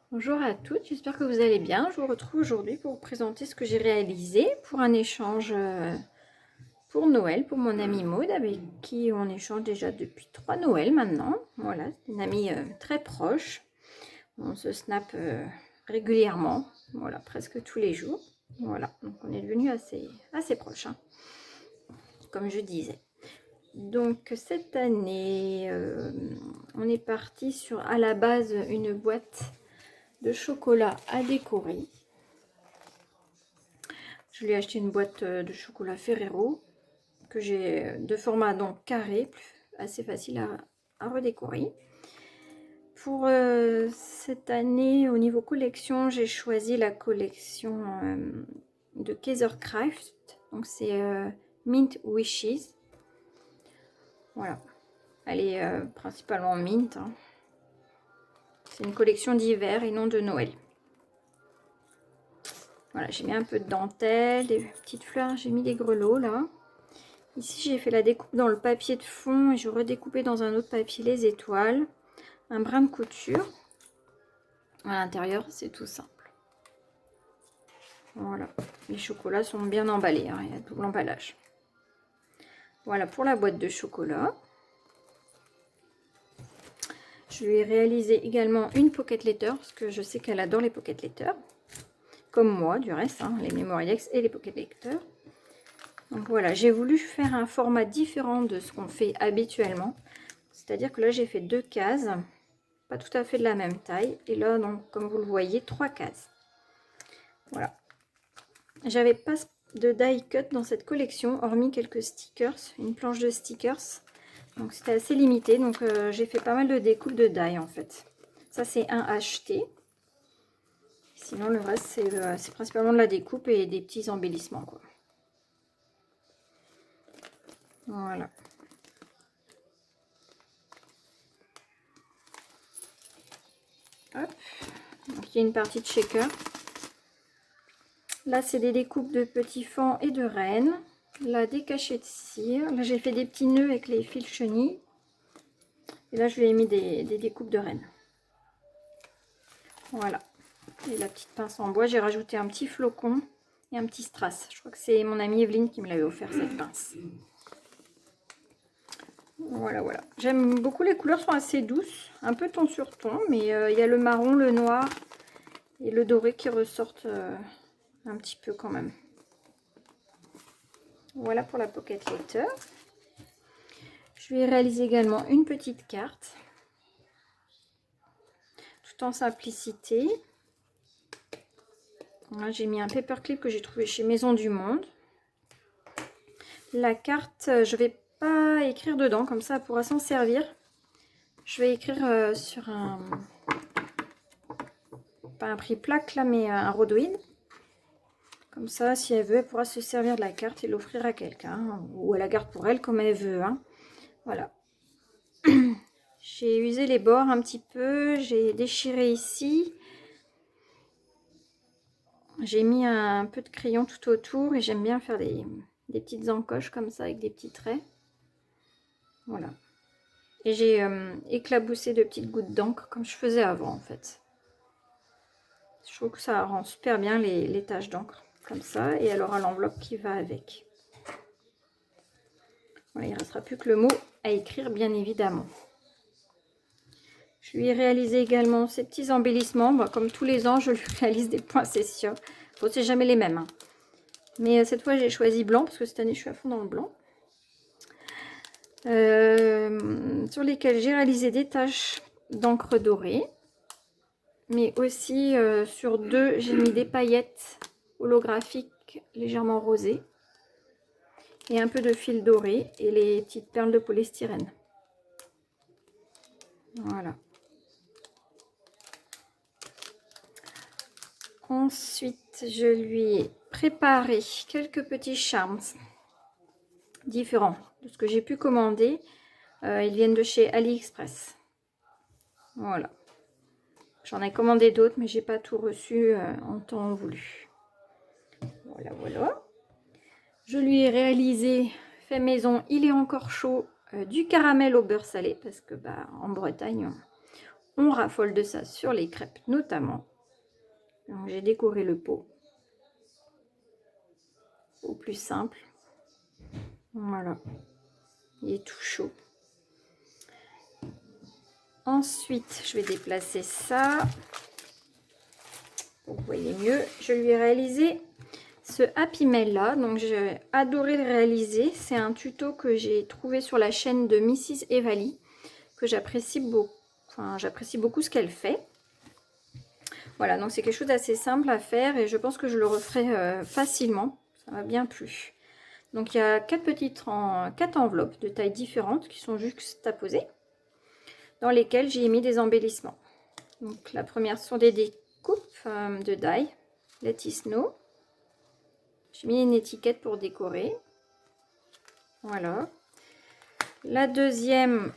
Bonjour à toutes, j'espère que vous allez bien. Je vous retrouve aujourd'hui pour vous présenter ce que j'ai réalisé pour un échange pour Noël pour mon amie Maud avec qui on échange déjà depuis 3 Noëls maintenant. Voilà, c'est une amie très proche. On se snap régulièrement, voilà, presque tous les jours. Voilà, donc on est devenu assez proches, hein, comme je disais. Donc cette année, on est parti sur à la base une boîte de chocolat à décorer. Je lui ai acheté une boîte de chocolat Ferrero que j'ai de format donc carré, assez facile à redécorer. Pour cette année, au niveau collection, j'ai choisi la collection de Kaisercraft. Donc c'est Mint Wishes. Voilà, elle est principalement mint, hein. C'est une collection d'hiver et non de Noël. Voilà, j'ai mis un peu de dentelle, des petites fleurs, j'ai mis des grelots là. Ici, j'ai fait la découpe dans le papier de fond et je redécoupé dans un autre papier les étoiles. Un brin de couture. À l'intérieur, c'est tout simple. Voilà. Les chocolats sont bien emballés, hein, il y a tout l'emballage. Voilà pour la boîte de chocolat. Je lui ai réalisé également une pocket letter parce que je sais qu'elle adore les pocket letters. Comme moi, du reste, hein, les Memories et les pocket letters. Donc voilà, j'ai voulu faire un format différent de ce qu'on fait habituellement. C'est-à-dire que là, j'ai fait 2 cases, pas tout à fait de la même taille. Et là, donc, comme vous le voyez, 3 cases. Voilà. J'avais pas de die cut dans cette collection, hormis quelques stickers, une planche de stickers. Donc c'était assez limité, donc j'ai fait pas mal de découpes de die en fait. Ça c'est un acheté. Sinon le reste c'est principalement de la découpe et des petits embellissements quoi. Voilà. Hop. Donc il y a une partie de shaker. Là c'est des découpes de petits fans et de rennes. Là des cachets de cire. Là j'ai fait des petits nœuds avec les fils chenilles. Et là je lui ai mis des découpes de rennes. Voilà. Et la petite pince en bois, j'ai rajouté un petit flocon et un petit strass. Je crois que c'est mon amie Evelyne qui me l'avait offert cette pince. Voilà, voilà. J'aime beaucoup, les couleurs sont assez douces, un peu ton sur ton, mais il y a le marron, le noir et le doré qui ressortent un petit peu quand même. Voilà pour la pocket letter. Je lui ai réalisé également une petite carte, tout en simplicité. J'ai mis un paperclip que j'ai trouvé chez Maison du Monde. La carte, je vais pas écrire dedans, comme ça elle pourra s'en servir. Je vais écrire sur un, pas un prix plaque là, mais un rhodoïde. Comme ça, si elle veut, elle pourra se servir de la carte et l'offrir à quelqu'un, ou elle la garde pour elle comme elle veut, hein. Voilà. J'ai usé les bords un petit peu, j'ai déchiré ici. J'ai mis un peu de crayon tout autour et j'aime bien faire des petites encoches comme ça avec des petits traits. Voilà. Et j'ai éclaboussé de petites gouttes d'encre comme je faisais avant en fait. Je trouve que ça rend super bien les taches d'encre comme ça et elle aura l'enveloppe qui va avec. Voilà, il ne restera plus que le mot à écrire bien évidemment. Je lui ai réalisé également ces petits embellissements. Bon, comme tous les ans, je lui réalise des poinsettias. Bon, c'est jamais les mêmes, hein. Mais cette fois, j'ai choisi blanc parce que cette année, je suis à fond dans le blanc. Sur lesquels j'ai réalisé des taches d'encre dorée. Mais aussi sur deux, j'ai mis des paillettes holographiques légèrement rosées. Et un peu de fil doré et les petites perles de polystyrène. Voilà. Ensuite, je lui ai préparé quelques petits charms différents de ce que j'ai pu commander. Ils viennent de chez AliExpress. Voilà. J'en ai commandé d'autres, mais j'ai pas tout reçu en temps voulu. Voilà, voilà. Je lui ai réalisé, fait maison, il est encore chaud, du caramel au beurre salé, parce que bah, en Bretagne, on raffole de ça sur les crêpes notamment. J'ai décoré le pot au plus simple. Voilà, il est tout chaud. Ensuite, je vais déplacer ça pour que vous voyez mieux. Je lui ai réalisé ce Happy Mail là, donc j'ai adoré le réaliser. C'est un tuto que j'ai trouvé sur la chaîne de Mrs Evali, que j'apprécie beaucoup. Enfin, j'apprécie beaucoup ce qu'elle fait. Voilà, donc c'est quelque chose d'assez simple à faire et je pense que je le referai facilement. Ça m'a bien plu. Donc il y a quatre enveloppes de tailles différentes qui sont juxtaposées, dans lesquelles j'ai mis des embellissements. Donc la première sont des découpes de die, Let It Snow. J'ai mis une étiquette pour décorer. Voilà. La deuxième,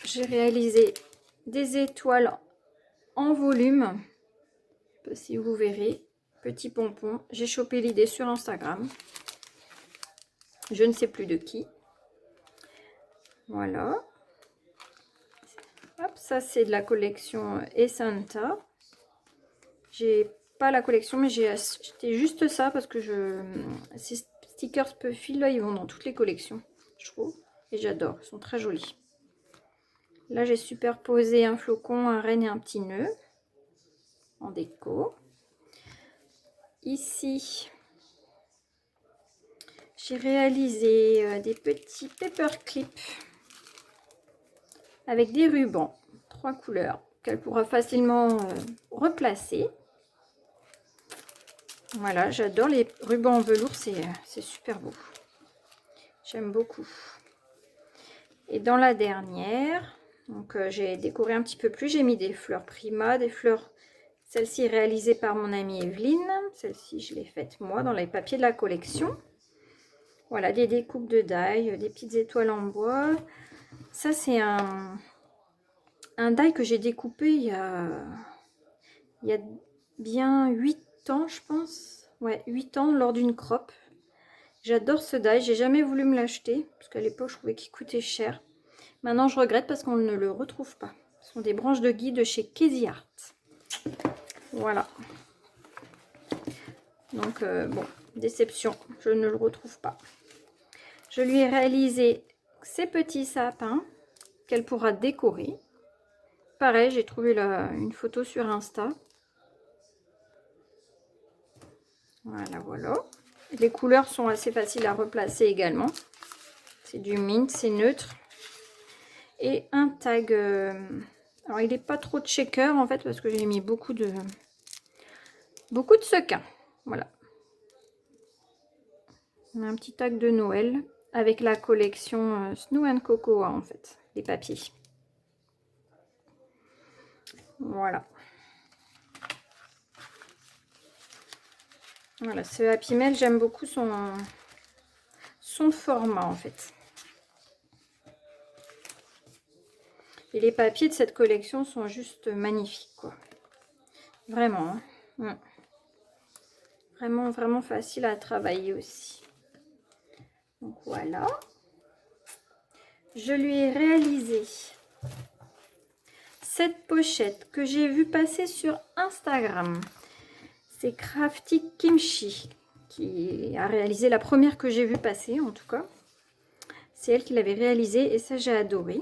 j'ai réalisé des étoiles en volume. Je sais pas si vous verrez. Petit pompon. J'ai chopé l'idée sur Instagram. Je ne sais plus de qui. Voilà. Hop, ça c'est de la collection Essanta. J'ai pas la collection, mais j'ai acheté juste ça parce que ces stickers Puffy là, ils vont dans toutes les collections, je trouve. Et j'adore, ils sont très jolis. Là, j'ai superposé un flocon, un renne et un petit nœud en déco. Ici, j'ai réalisé des petits paperclips avec des rubans, 3 couleurs, qu'elle pourra facilement replacer. Voilà, j'adore les rubans en velours, c'est super beau. J'aime beaucoup. Et dans la dernière, donc j'ai décoré un petit peu plus, j'ai mis des fleurs Prima, des fleurs, celle-ci réalisée par mon amie Evelyne, celle-ci je l'ai faite moi dans les papiers de la collection. Voilà, des découpes de die, des petites étoiles en bois. Ça c'est un die que j'ai découpé il y a bien 8 ans je pense. Ouais, 8 ans lors d'une crop. J'adore ce die, j'ai jamais voulu me l'acheter parce qu'à l'époque je trouvais qu'il coûtait cher. Maintenant je regrette parce qu'on ne le retrouve pas. Ce sont des branches de gui de chez Casey Art. Voilà. Donc bon, déception, je ne le retrouve pas. Je lui ai réalisé ces petits sapins qu'elle pourra décorer. Pareil, j'ai trouvé une photo sur Insta. Voilà, voilà. Les couleurs sont assez faciles à replacer également. C'est du mint, c'est neutre. Et un tag. Alors, il n'est pas trop de shaker en fait parce que j'ai mis beaucoup de sequins. Voilà. Un petit tag de Noël avec la collection Snow and Cocoa en fait, les papiers. Voilà. Voilà, ce Happy Mail, j'aime beaucoup son format en fait. Et les papiers de cette collection sont juste magnifiques, quoi. Vraiment. Hein. Vraiment, vraiment facile à travailler aussi. Donc voilà. Je lui ai réalisé cette pochette que j'ai vue passer sur Instagram. C'est Crafty Kimchi qui a réalisé la première que j'ai vue passer en tout cas. C'est elle qui l'avait réalisée et ça j'ai adoré.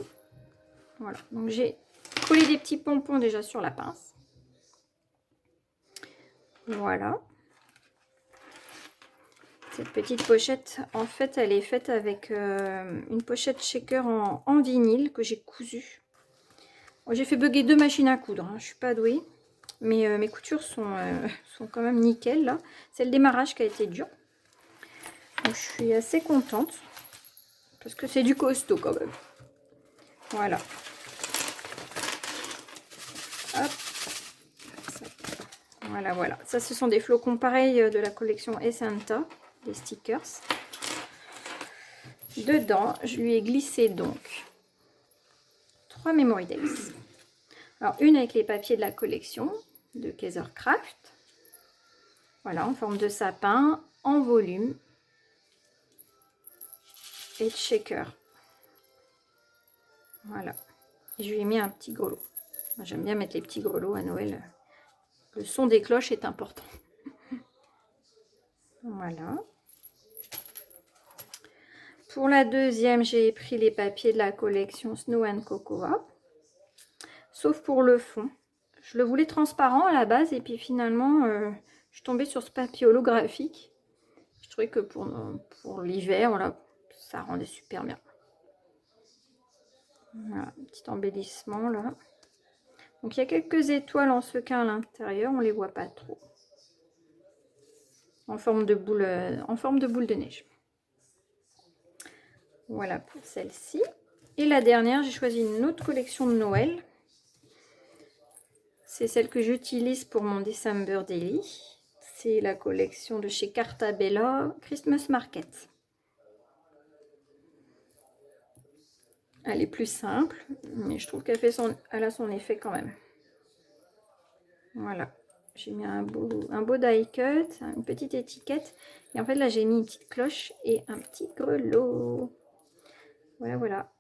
Voilà, donc j'ai collé des petits pompons déjà sur la pince. Voilà. Cette petite pochette, en fait, elle est faite avec une pochette shaker en vinyle que j'ai cousu. J'ai fait bugger 2 machines à coudre, hein. Je suis pas douée. Mais mes coutures sont quand même nickel là. C'est le démarrage qui a été dur. Donc je suis assez contente. Parce que c'est du costaud quand même. Voilà. Hop. Voilà, voilà. Ça, ce sont des flocons pareils de la collection Essanta. Des stickers. Dedans, je lui ai glissé donc 3 Memory Days. Alors, une avec les papiers de la collection de Kaisercraft. Voilà, en forme de sapin, en volume. Et de shaker. Voilà. Et je lui ai mis un petit golo. J'aime bien mettre les petits grelots à Noël. Le son des cloches est important. Voilà. Pour la deuxième, j'ai pris les papiers de la collection Snow and Cocoa. Sauf pour le fond. Je le voulais transparent à la base et puis finalement, je suis tombée sur ce papier holographique. Je trouvais que pour l'hiver, voilà, ça rendait super bien. Voilà, un petit embellissement là. Donc il y a quelques étoiles en sequin à l'intérieur, on les voit pas trop. En forme de boule de neige. Voilà pour celle-ci. Et la dernière, j'ai choisi une autre collection de Noël. C'est celle que j'utilise pour mon December Daily. C'est la collection de chez Carta Bella Christmas Market. Elle est plus simple, mais je trouve qu'elle a son effet quand même. Voilà. J'ai mis un beau die cut, une petite étiquette. Et en fait, là, j'ai mis une petite cloche et un petit grelot. Voilà, voilà.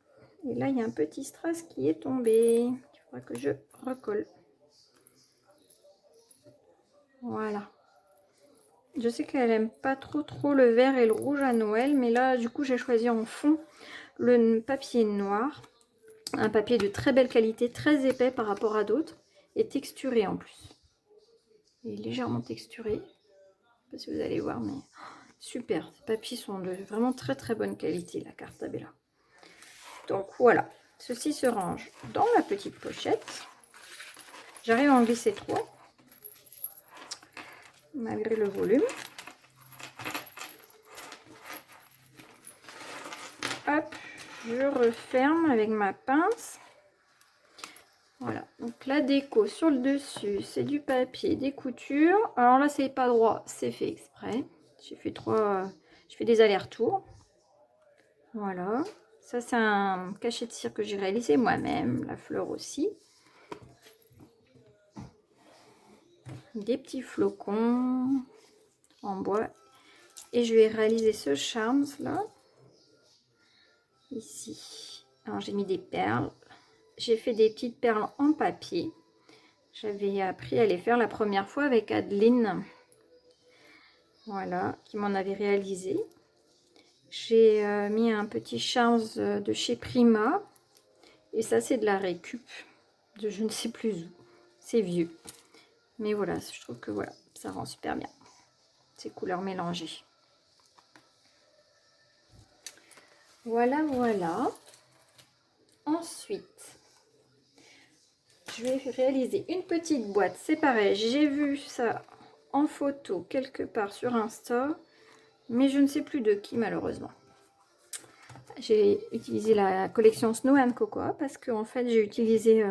Et là, il y a un petit strass qui est tombé. Il faudra que je recolle. Voilà. Je sais qu'elle aime pas trop le vert et le rouge à Noël, mais là, du coup, j'ai choisi en fond le papier noir. Un papier de très belle qualité, très épais par rapport à d'autres, et texturé en plus. Il est légèrement texturé. Je ne sais pas si vous allez voir, mais super. Ces papiers sont de vraiment très bonne qualité, la Carta Bella. Donc voilà, ceci se range dans la petite pochette. J'arrive à en glisser 3, malgré le volume. Hop, je referme avec ma pince. Voilà, donc la déco sur le dessus, c'est du papier, des coutures. Alors là, c'est pas droit, c'est fait exprès. J'ai fait des allers-retours. Voilà, ça c'est un cachet de cire que j'ai réalisé moi-même, la fleur aussi. Des petits flocons en bois. Et je vais réaliser ce charms là, ici. Alors j'ai mis des perles. J'ai fait des petites perles en papier. J'avais appris à les faire la première fois avec Adeline. Voilà, qui m'en avait réalisé. J'ai mis un petit charms de chez Prima. Et ça, c'est de la récup. De je ne sais plus où. C'est vieux. Mais voilà, je trouve que voilà, ça rend super bien. Ces couleurs mélangées. Voilà, voilà. Ensuite, je vais réaliser une petite boîte. C'est pareil, j'ai vu ça en photo quelque part sur Insta, mais je ne sais plus de qui malheureusement. J'ai utilisé la collection Snow and Cocoa parce que en fait j'ai utilisé,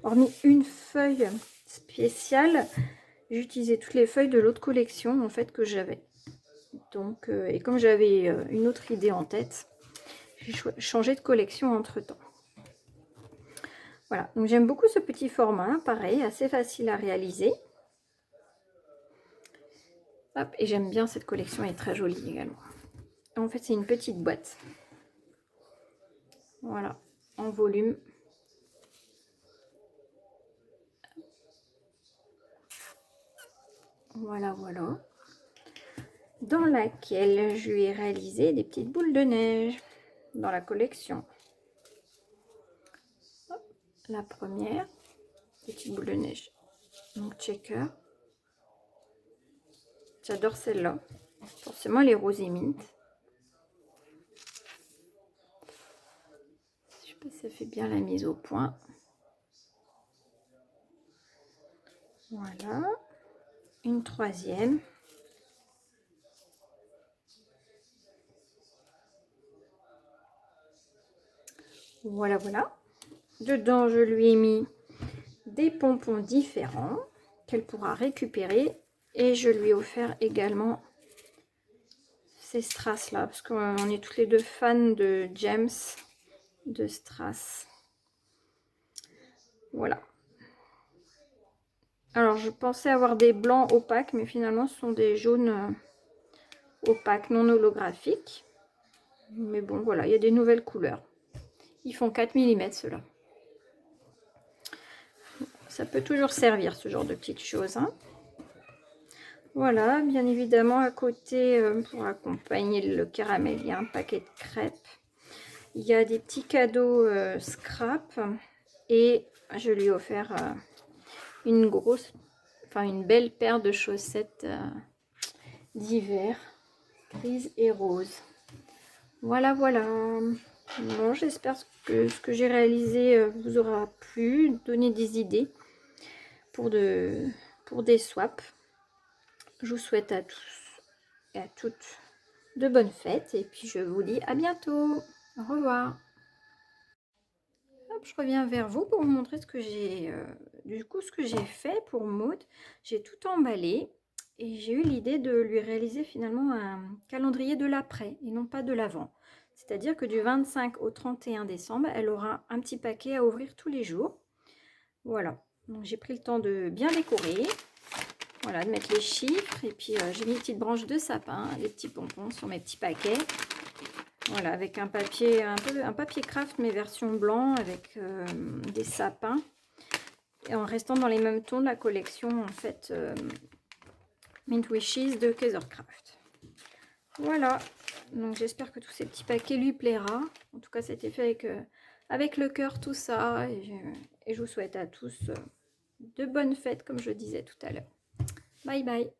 hormis une feuille spéciale, j'ai utilisé toutes les feuilles de l'autre collection en fait que j'avais. Donc, et comme j'avais une autre idée en tête, j'ai changé de collection entre temps. Voilà, donc j'aime beaucoup ce petit format, pareil, assez facile à réaliser. Hop, et j'aime bien cette collection, elle est très jolie également. En fait, c'est une petite boîte. Voilà, en volume. Voilà, voilà. Dans laquelle je vais réaliser des petites boules de neige dans la collection. Hop, la première, petite boule de neige. Donc, checker. J'adore celle-là. Forcément, les roses et mint. Je sais pas si ça fait bien la mise au point. Voilà. Une troisième. Voilà, voilà. Dedans, je lui ai mis des pompons différents qu'elle pourra récupérer. Et je lui ai offert également ces strass là, parce qu'on est toutes les deux fans de James de strass. Voilà. Alors, je pensais avoir des blancs opaques, mais finalement, ce sont des jaunes opaques, non holographiques. Mais bon, voilà, il y a des nouvelles couleurs. Ils font 4 mm ceux-là. ça peut toujours servir ce genre de petites choses, hein. Voilà, bien évidemment, à côté, pour accompagner le caramel, il y a un paquet de crêpes. Il y a des petits cadeaux scrap. Et je lui ai offert une belle paire de chaussettes d'hiver, grise et rose. Voilà, voilà. Bon, j'espère que ce que j'ai réalisé vous aura plu, donné des idées pour des swaps. Je vous souhaite à tous et à toutes de bonnes fêtes et puis je vous dis à bientôt. Au revoir. Hop, je reviens vers vous pour vous montrer ce que j'ai ce que j'ai fait pour Maud. J'ai tout emballé et j'ai eu l'idée de lui réaliser finalement un calendrier de l'après et non pas de l'avant. C'est-à-dire que du 25 au 31 décembre, elle aura un petit paquet à ouvrir tous les jours. Voilà, donc j'ai pris le temps de bien décorer. Voilà, de mettre les chiffres. Et puis, j'ai mis une petite branche de sapin, des petits pompons sur mes petits paquets. Voilà, avec un papier, un papier craft, mais version blanc, avec des sapins. Et en restant dans les mêmes tons de la collection, en fait, Mint Wishes de Kaisercraft. Voilà, donc j'espère que tous ces petits paquets lui plaira. En tout cas, c'était fait avec le cœur, tout ça. Et je vous souhaite à tous de bonnes fêtes, comme je disais tout à l'heure. Bye bye.